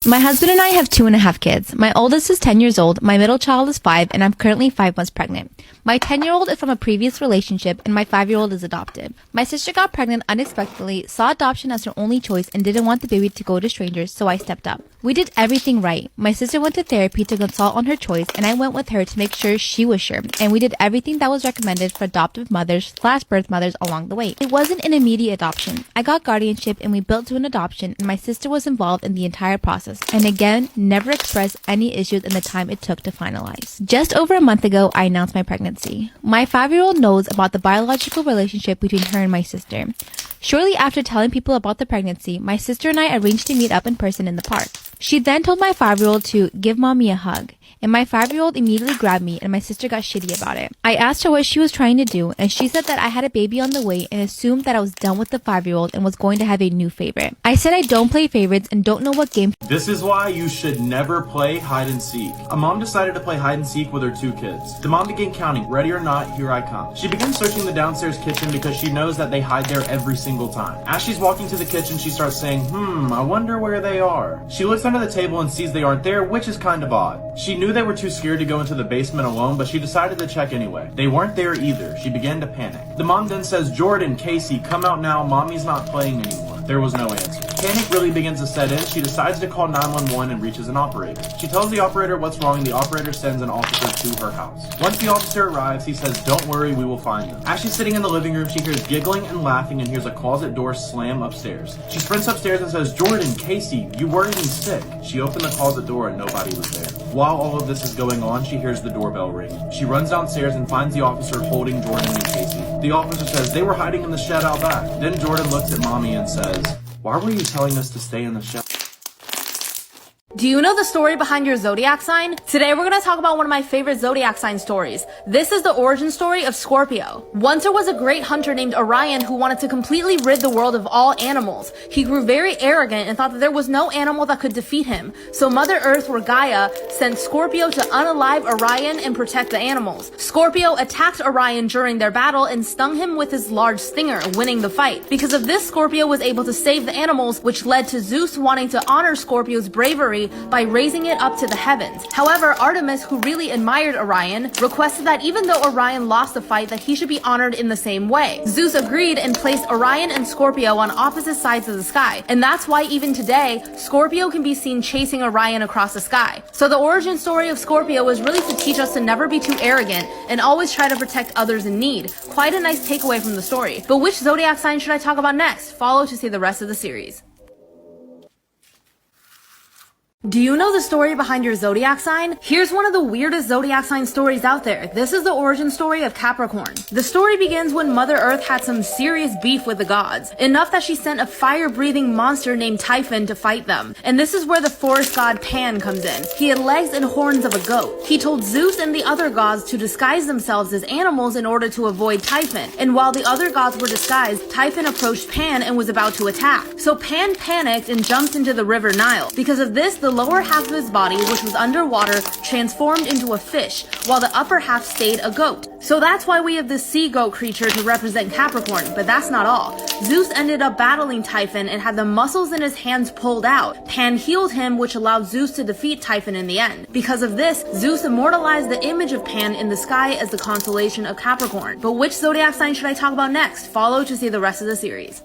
My husband and I have 2.5 kids. My oldest is 10 years old, my middle child is 5, and I'm currently 5 months pregnant. My 10-year-old is from a previous relationship, and my 5-year-old is adopted. My sister got pregnant unexpectedly, saw adoption as her only choice, and didn't want the baby to go to strangers, so I stepped up. We did everything right. My sister went to therapy to consult on her choice, and I went with her to make sure she was sure, and we did everything that was recommended for adoptive mothers/birth mothers along the way. It wasn't an immediate adoption. I got guardianship, and we built to an adoption, and my sister was involved in the entire process, and again, never expressed any issues in the time it took to finalize. Just over a month ago, I announced my pregnancy. My 5-year-old knows about the biological relationship between her and my sister. Shortly after telling people about the pregnancy, my sister and I arranged to meet up in person in the park. She then told my 5-year-old to give mommy a hug, and my 5-year-old immediately grabbed me, and my sister got shitty about it. I asked her what she was trying to do, and she said that I had a baby on the way and assumed that I was done with the 5-year-old and was going to have a new favorite. I said I don't play favorites and don't know what game. This is why you should never play hide and seek. A mom decided to play hide and seek with her 2 kids. The mom began counting, ready or not, here I come. She began searching the downstairs kitchen because she knows that they hide there every single time. As she's walking to the kitchen, she starts saying, I wonder where they are. She looks under the table and sees they aren't there, which is kind of odd. She knew they were too scared to go into the basement alone, but she decided to check anyway. They weren't there either. She began to panic. The mom then says, Jordan, Casey, come out now. Mommy's not playing anymore. There was no answer. Panic really begins to set in. She decides to call 911 and reaches an operator. She tells the operator what's wrong, and the operator sends an officer to her house. Once the officer arrives, he says, don't worry, we will find them. As she's sitting in the living room, she hears giggling and laughing and hears a closet door slam upstairs. She sprints upstairs and says, Jordan, Casey, you weren't even sick. She opened the closet door and nobody was there. While all of this is going on, she hears the doorbell ring. She runs downstairs and finds the officer holding Jordan and Casey. The officer says, they were hiding in the shed out back. Then Jordan looks at mommy and says, why were you telling us to stay in the shed? Do you know the story behind your zodiac sign? Today we're going to talk about one of my favorite zodiac sign stories. This is the origin story of Scorpio. Once there was a great hunter named Orion who wanted to completely rid the world of all animals. He grew very arrogant and thought that there was no animal that could defeat him. So Mother Earth, or Gaia, sent Scorpio to unalive Orion and protect the animals. Scorpio attacked Orion during their battle and stung him with his large stinger, winning the fight. Because of this, Scorpio was able to save the animals, which led to Zeus wanting to honor Scorpio's bravery by raising it up to the heavens. However, Artemis, who really admired Orion, requested that even though Orion lost the fight, that he should be honored in the same way. Zeus agreed and placed Orion and Scorpio on opposite sides of the sky. And that's why even today, Scorpio can be seen chasing Orion across the sky. So the origin story of Scorpio is really to teach us to never be too arrogant and always try to protect others in need. Quite a nice takeaway from the story. But which zodiac sign should I talk about next? Follow to see the rest of the series. Do you know the story behind your zodiac sign? Here's one of the weirdest zodiac sign stories out there. This is the origin story of Capricorn. The story begins when Mother Earth had some serious beef with the gods, enough that she sent a fire-breathing monster named Typhon to fight them. And this is where the forest god Pan comes in. He had legs and horns of a goat. He told Zeus and the other gods to disguise themselves as animals in order to avoid Typhon. And while the other gods were disguised, Typhon approached Pan and was about to attack. So Pan panicked and jumped into the river Nile. Because of this, the lower half of his body, which was underwater, transformed into a fish, while the upper half stayed a goat. So that's why we have this sea goat creature to represent Capricorn, but that's not all. Zeus ended up battling Typhon and had the muscles in his hands pulled out. Pan healed him, which allowed Zeus to defeat Typhon in the end. Because of this, Zeus immortalized the image of Pan in the sky as the constellation of Capricorn. But which zodiac sign should I talk about next? Follow to see the rest of the series.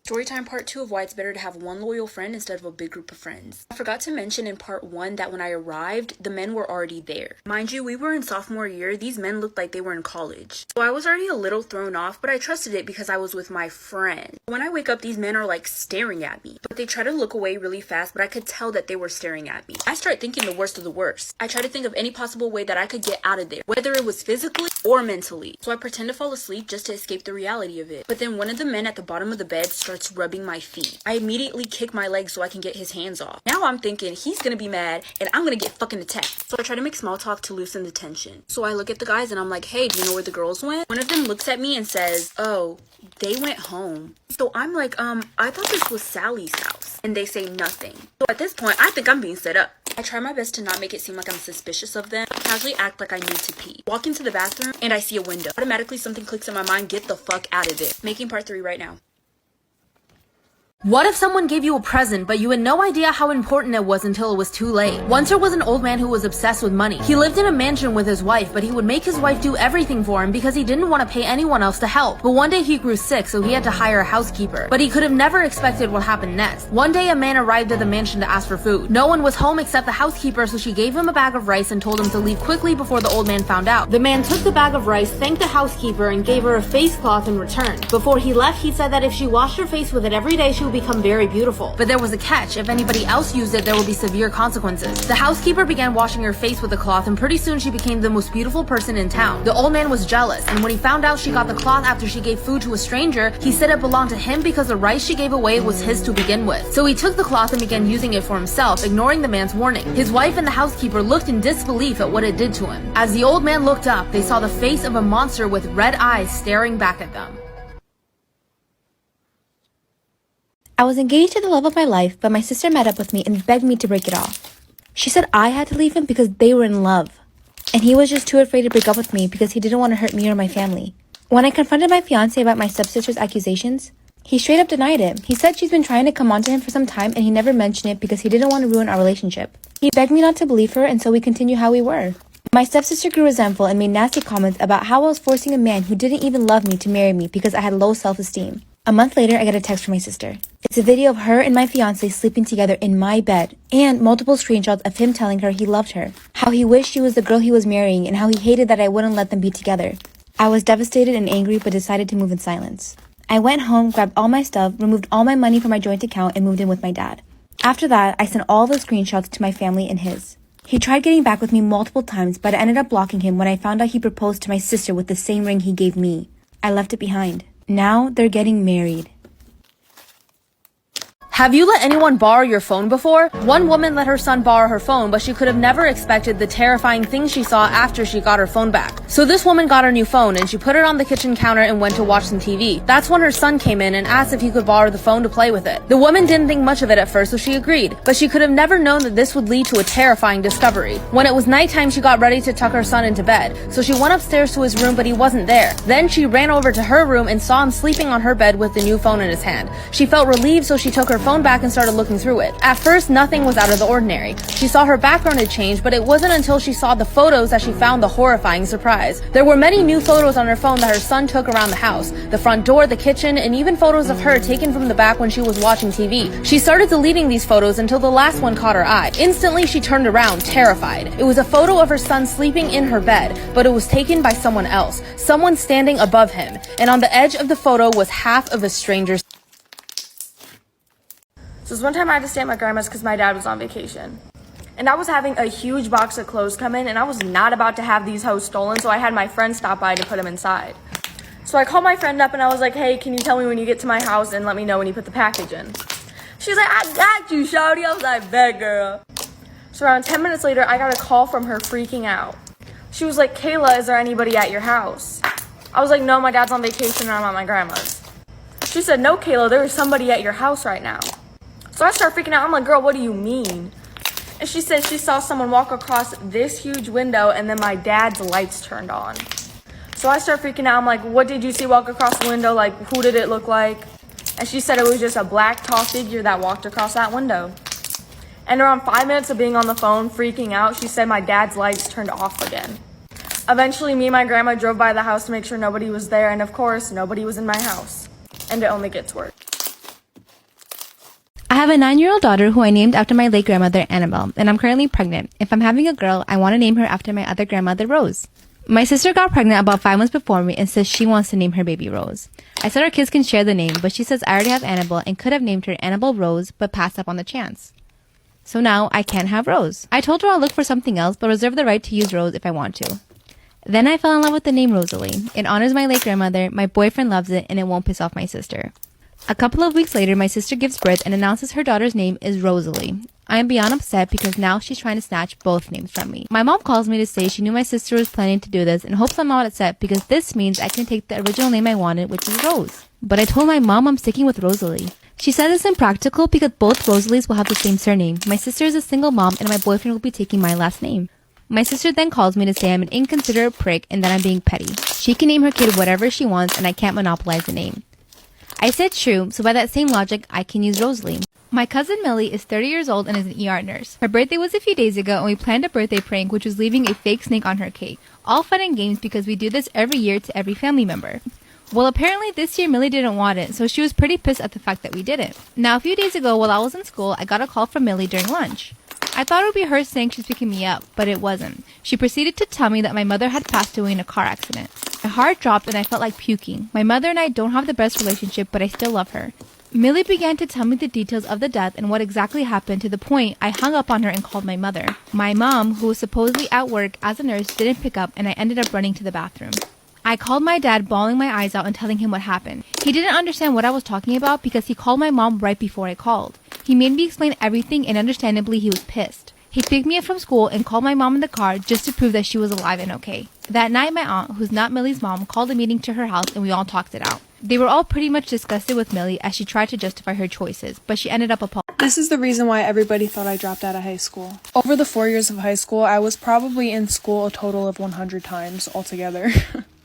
Storytime part 2 of why it's better to have one loyal friend instead of a big group of friends. I forgot to mention in part 1 that when I arrived, the men were already there. Mind you, we were in sophomore year. These men looked like they were in college. So I was already a little thrown off, but I trusted it because I was with my friend. When I wake up, these men are like staring at me. But they try to look away really fast, but I could tell that they were staring at me. I start thinking the worst of the worst. I try to think of any possible way that I could get out of there, whether it was physically or mentally. So I pretend to fall asleep just to escape the reality of it. But then one of the men at the bottom of the bed starts rubbing my feet. I immediately kick my leg so I can get his hands off. Now I'm thinking he's gonna be mad and I'm gonna get fucking attacked. So I try to make small talk to loosen the tension. So I look at the guys and I'm like, hey, do you know where the girls went? One of them looks at me and says, oh, they went home. So I'm like, I thought this was Sally's house. And they say nothing. So at this point, I think I'm being set up. I try my best to not make it seem like I'm suspicious of them. I casually act like I need to pee. Walk into the bathroom and I see a window. Automatically something clicks in my mind, get the fuck out of there. Making part 3 right now. What if someone gave you a present, but you had no idea how important it was until it was too late? Once there was an old man who was obsessed with money. He lived in a mansion with his wife, but he would make his wife do everything for him because he didn't want to pay anyone else to help. But one day he grew sick, so he had to hire a housekeeper. But he could have never expected what happened next. One day a man arrived at the mansion to ask for food. No one was home except the housekeeper, so she gave him a bag of rice and told him to leave quickly before the old man found out. The man took the bag of rice, thanked the housekeeper, and gave her a face cloth in return. Before he left, he said that if she washed her face with it every day, she would become very beautiful. But there was a catch. If anybody else used it, there would be severe consequences. The housekeeper began washing her face with the cloth, and pretty soon she became the most beautiful person in town. The old man was jealous, and when he found out she got the cloth after she gave food to a stranger, he said it belonged to him because the rice she gave away was his to begin with. So he took the cloth and began using it for himself, ignoring the man's warning. His wife and the housekeeper looked in disbelief at what it did to him. As the old man looked up, they saw the face of a monster with red eyes staring back at them. I was engaged to the love of my life, but my sister met up with me and begged me to break it off. She said I had to leave him because they were in love, and he was just too afraid to break up with me because he didn't want to hurt me or my family. When I confronted my fiancé about my stepsister's accusations, he straight up denied it. He said she's been trying to come on to him for some time and he never mentioned it because he didn't want to ruin our relationship. He begged me not to believe her, and so we continue how we were. My stepsister grew resentful and made nasty comments about how I was forcing a man who didn't even love me to marry me because I had low self-esteem. A month later, I get a text from my sister. It's a video of her and my fiancé sleeping together in my bed, and multiple screenshots of him telling her he loved her, how he wished she was the girl he was marrying, and how he hated that I wouldn't let them be together. I was devastated and angry, but decided to move in silence. I went home, grabbed all my stuff, removed all my money from my joint account, and moved in with my dad. After that, I sent all the screenshots to my family and his. He tried getting back with me multiple times, but I ended up blocking him when I found out he proposed to my sister with the same ring he gave me. I left it behind. Now they're getting married. Have you let anyone borrow your phone before? One woman let her son borrow her phone, but she could have never expected the terrifying things she saw after she got her phone back. So this woman got her new phone and she put it on the kitchen counter and went to watch some TV. That's when her son came in and asked if he could borrow the phone to play with it. The woman didn't think much of it at first, so she agreed, but she could have never known that this would lead to a terrifying discovery. When it was nighttime, she got ready to tuck her son into bed, so she went upstairs to his room, but he wasn't there. Then she ran over to her room and saw him sleeping on her bed with the new phone in his hand. She felt relieved, so she took her phone back and started looking through it. At first, nothing was out of the ordinary. She saw her background had changed, but it wasn't until she saw the photos that she found the horrifying surprise. There were many new photos on her phone that her son took around the house, the front door, the kitchen, and even photos of her taken from the back when she was watching TV. She started deleting these photos until the last one caught her eye. Instantly, she turned around, terrified. It was a photo of her son sleeping in her bed, but it was taken by someone else, someone standing above him, and on the edge of the photo was half of a stranger's. So this one time I had to stay at my grandma's because my dad was on vacation. And I was having a huge box of clothes come in, and I was not about to have these hoes stolen, so I had my friend stop by to put them inside. So I called my friend up and I was like, hey, can you tell me when you get to my house and let me know when you put the package in? She's like, I got you, shawty. I was like, bet, girl. So around 10 minutes later, I got a call from her freaking out. She was like, Kayla, is there anybody at your house? I was like, no, my dad's on vacation and I'm at my grandma's. She said, no, Kayla, there is somebody at your house right now. So I start freaking out. I'm like, girl, what do you mean? And she said she saw someone walk across this huge window and then my dad's lights turned on. So I start freaking out. I'm like, what did you see walk across the window? Like, who did it look like? And she said it was just a black tall figure that walked across that window. And around 5 minutes of being on the phone, freaking out, she said my dad's lights turned off again. Eventually, me and my grandma drove by the house to make sure nobody was there. And of course, nobody was in my house. And it only gets worse. I have a 9-year-old daughter who I named after my late grandmother, Annabelle, and I'm currently pregnant. If I'm having a girl, I want to name her after my other grandmother, Rose. My sister got pregnant about 5 months before me and says she wants to name her baby Rose. I said our kids can share the name, but she says I already have Annabelle and could have named her Annabelle Rose, but passed up on the chance. So now I can't have Rose. I told her I'll look for something else, but reserve the right to use Rose if I want to. Then I fell in love with the name Rosalie. It honors my late grandmother, my boyfriend loves it, and it won't piss off my sister. A couple of weeks later, my sister gives birth and announces her daughter's name is Rosalie. I am beyond upset because now she's trying to snatch both names from me. My mom calls me to say she knew my sister was planning to do this and hopes I'm not upset because this means I can take the original name I wanted, which is Rose. But I told my mom I'm sticking with Rosalie. She said it's impractical because both Rosalies will have the same surname. My sister is a single mom and my boyfriend will be taking my last name. My sister then calls me to say I'm an inconsiderate prick and that I'm being petty. She can name her kid whatever she wants and I can't monopolize the name. I said true, so by that same logic, I can use Rosalie. My cousin Millie is 30 years old and is an ER nurse. Her birthday was a few days ago and we planned a birthday prank which was leaving a fake snake on her cake. All fun and games because we do this every year to every family member. Well, apparently this year Millie didn't want it, so she was pretty pissed at the fact that we didn't. Now, a few days ago while I was in school, I got a call from Millie during lunch. I thought it would be her saying she's picking me up, but it wasn't. She proceeded to tell me that my mother had passed away in a car accident. My heart dropped and I felt like puking. My mother and I don't have the best relationship, but I still love her. Millie began to tell me the details of the death and what exactly happened to the point I hung up on her and called my mother. My mom, who was supposedly at work as a nurse, didn't pick up and I ended up running to the bathroom. I called my dad, bawling my eyes out and telling him what happened. He didn't understand what I was talking about because he called my mom right before I called. He made me explain everything and understandably he was pissed. He picked me up from school and called my mom in the car just to prove that she was alive and okay. That night, my aunt, who's not Millie's mom, called a meeting to her house and we all talked it out. They were all pretty much disgusted with Millie as she tried to justify her choices, but she ended up apologizing. This is the reason why everybody thought I dropped out of high school. Over the 4 years of high school, I was probably in school a total of 100 times altogether.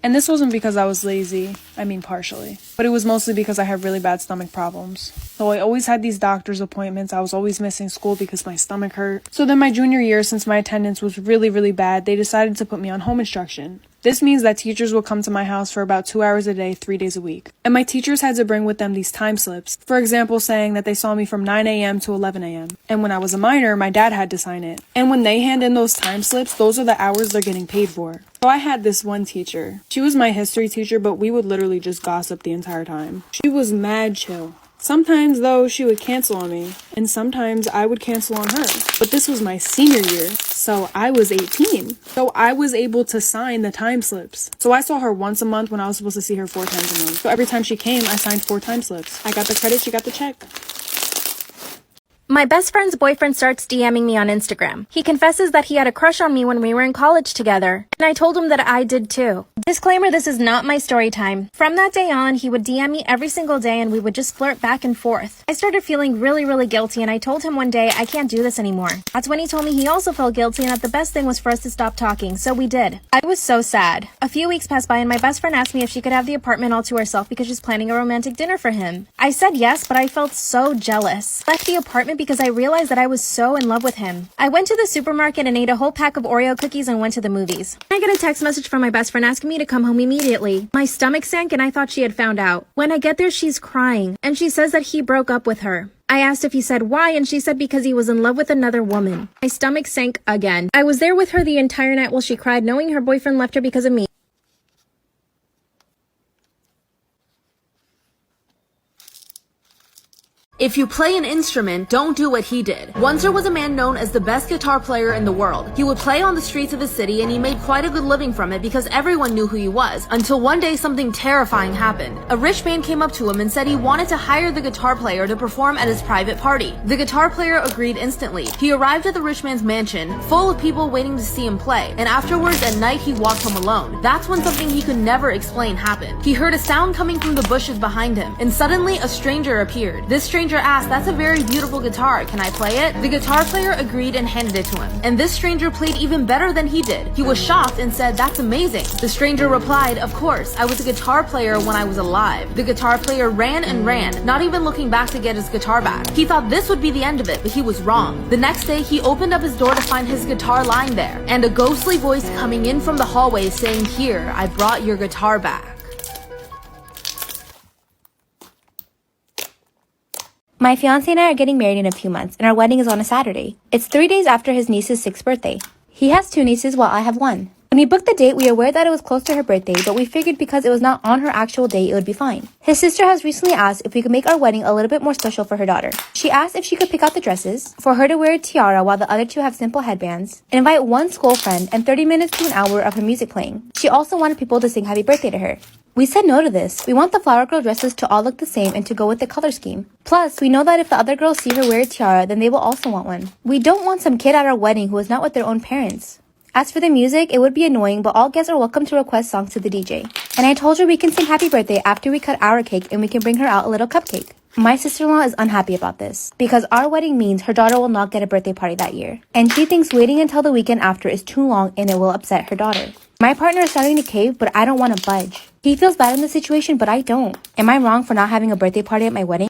And this wasn't because I was lazy, I mean partially, but it was mostly because I had really bad stomach problems. So I always had these doctor's appointments, I was always missing school because my stomach hurt. So then my junior year, since my attendance was really bad, they decided to put me on home instruction. This means that teachers will come to my house for about 2 hours a day, 3 days a week. And my teachers had to bring with them these time slips. For example, saying that they saw me from 9 a.m. to 11 a.m. And when I was a minor, my dad had to sign it. And when they hand in those time slips, those are the hours they're getting paid for. So I had this one teacher. She was my history teacher, but we would literally just gossip the entire time. She was mad chill. Sometimes, though, she would cancel on me, and sometimes I would cancel on her. But this was my senior year, so I was 18. So I was able to sign the time slips. So I saw her once a month when I was supposed to see her 4 times a month. So every time she came, I signed 4 time slips. I got the credit, she got the check. My best friend's boyfriend starts DMing me on Instagram. He confesses that he had a crush on me when we were in college together, and I told him that I did too. Disclaimer, this is not my story time. From that day on, he would DM me every single day and we would just flirt back and forth. I started feeling really guilty and I told him one day I can't do this anymore. That's when he told me he also felt guilty and that the best thing was for us to stop talking, so we did. I was so sad. A few weeks passed by and my best friend asked me if she could have the apartment all to herself because she's planning a romantic dinner for him. I said yes, but I felt so jealous. I left the apartment because I realized that I was so in love with him. I went to the supermarket and ate a whole pack of Oreo cookies and went to the movies. I get a text message from my best friend asking me to come home immediately. My stomach sank and I thought she had found out. When I get there, she's crying and she says that he broke up with her. I asked if he said why and she said because he was in love with another woman. My stomach sank again. I was there with her the entire night while she cried, knowing her boyfriend left her because of me. If you play an instrument, don't do what he did. Once there was a man known as the best guitar player in the world. He would play on the streets of the city and he made quite a good living from it because everyone knew who he was, until one day something terrifying happened. A rich man came up to him and said he wanted to hire the guitar player to perform at his private party. The guitar player agreed instantly. He arrived at the rich man's mansion, full of people waiting to see him play, and afterwards at night he walked home alone. That's when something he could never explain happened. He heard a sound coming from the bushes behind him, and suddenly a stranger appeared. This stranger asked, "That's a very beautiful guitar, can I play it?" The guitar player agreed and handed it to him, and this stranger played even better than he did. He was shocked and said, "That's amazing." The stranger replied, "Of course, I was a guitar player when I was alive." The guitar player ran and ran, not even looking back to get his guitar back. He thought this would be the end of it, but he was wrong. The next day, he opened up his door to find his guitar lying there, and a ghostly voice coming in from the hallway saying, "Here, I brought your guitar back." My fiancé and I are getting married in a few months, and our wedding is on a Saturday. It's 3 days after his niece's 6th birthday. He has 2 nieces while I have 1. When we booked the date, we were aware that it was close to her birthday, but we figured because it was not on her actual day, it would be fine. His sister has recently asked if we could make our wedding a little bit more special for her daughter. She asked if she could pick out the dresses, for her to wear a tiara while the other 2 have simple headbands, and invite 1 school friend and 30 minutes to an hour of her music playing. She also wanted people to sing happy birthday to her. We said no to this. We want the flower girl dresses to all look the same and to go with the color scheme. Plus, we know that if the other girls see her wear a tiara, then they will also want one. We don't want some kid at our wedding who is not with their own parents. As for the music, it would be annoying, but all guests are welcome to request songs to the DJ. And I told her we can sing happy birthday after we cut our cake and we can bring her out a little cupcake. My sister-in-law is unhappy about this, because our wedding means her daughter will not get a birthday party that year. And she thinks waiting until the weekend after is too long and it will upset her daughter. My partner is starting to cave, but I don't want to budge. He feels bad in the situation, but I don't. Am I wrong for not having a birthday party at my wedding?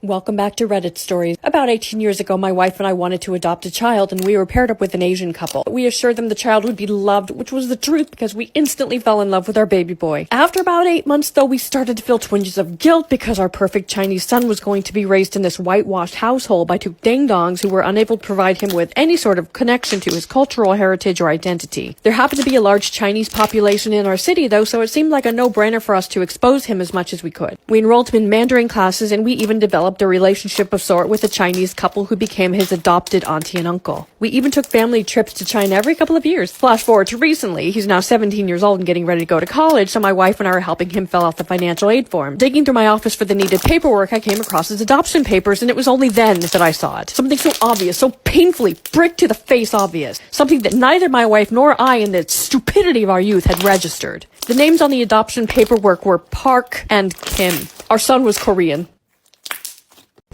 Welcome back to Reddit Stories. About 18 years ago, my wife and I wanted to adopt a child, and we were paired up with an Asian couple. We assured them the child would be loved, which was the truth because we instantly fell in love with our baby boy. After about 8 months, though, we started to feel twinges of guilt because our perfect Chinese son was going to be raised in this whitewashed household by two ding-dongs who were unable to provide him with any sort of connection to his cultural heritage or identity. There happened to be a large Chinese population in our city, though, so it seemed like a no-brainer for us to expose him as much as we could. We enrolled him in Mandarin classes, and we even developed a relationship of sort with a Chinese couple who became his adopted auntie and uncle. We even took family trips to China every couple of years. Flash forward to recently, he's now 17 years old and getting ready to go to college, so my wife and I are helping him fill out the financial aid form. Digging through my office for the needed paperwork, I came across his adoption papers, and it was only then that I saw it. Something so obvious, so painfully brick to the face obvious. Something that neither my wife nor I in the stupidity of our youth had registered. The names on the adoption paperwork were Park and Kim. Our son was Korean.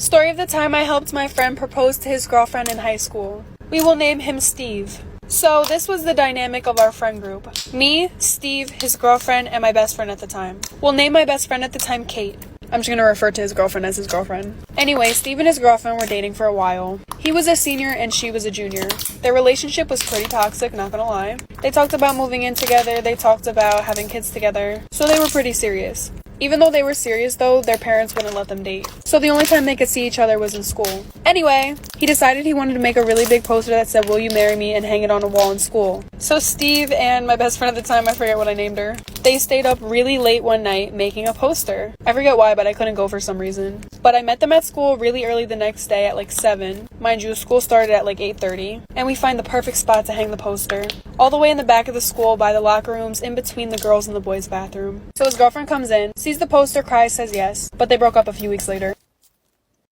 Story of the time I helped my friend propose to his girlfriend in high school. We will name him Steve. So this was the dynamic of our friend group. Me, Steve, his girlfriend, and my best friend at the time. We'll name my best friend at the time Kate. I'm just gonna refer to his girlfriend as his girlfriend. Anyway, Steve and his girlfriend were dating for a while. He was a senior and she was a junior. Their relationship was pretty toxic, not gonna lie. They talked about moving in together, they talked about having kids together, so they were pretty serious. Even though they were serious though, their parents wouldn't let them date. So the only time they could see each other was in school. Anyway, he decided he wanted to make a really big poster that said, "Will you marry me?" and hang it on a wall in school. So Steve and my best friend at the time, I forget what I named her, they stayed up really late one night making a poster. I forget why, but I couldn't go for some reason. But I met them at school really early the next day at like 7. Mind you, school started at like 8:30. And we find the perfect spot to hang the poster. All the way in the back of the school by the locker rooms in between the girls' and the boys' bathroom. So his girlfriend comes in, sees the poster, cries, says yes. But they broke up a few weeks later.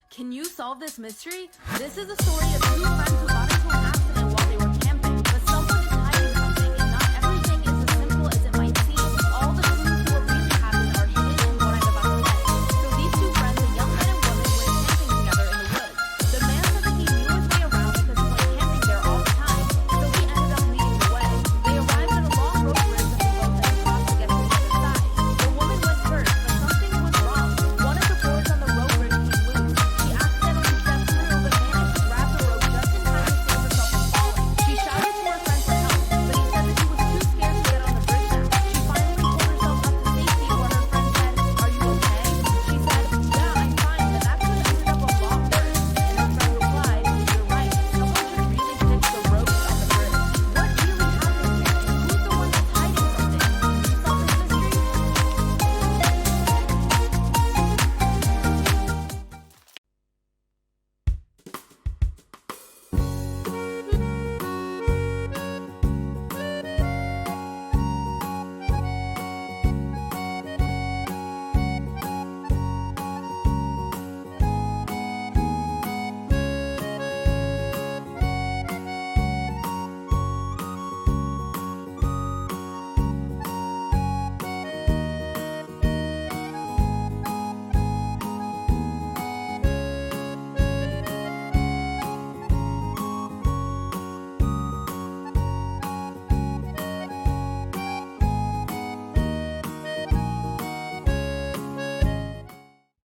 Can you solve this mystery? This is the story of two friends who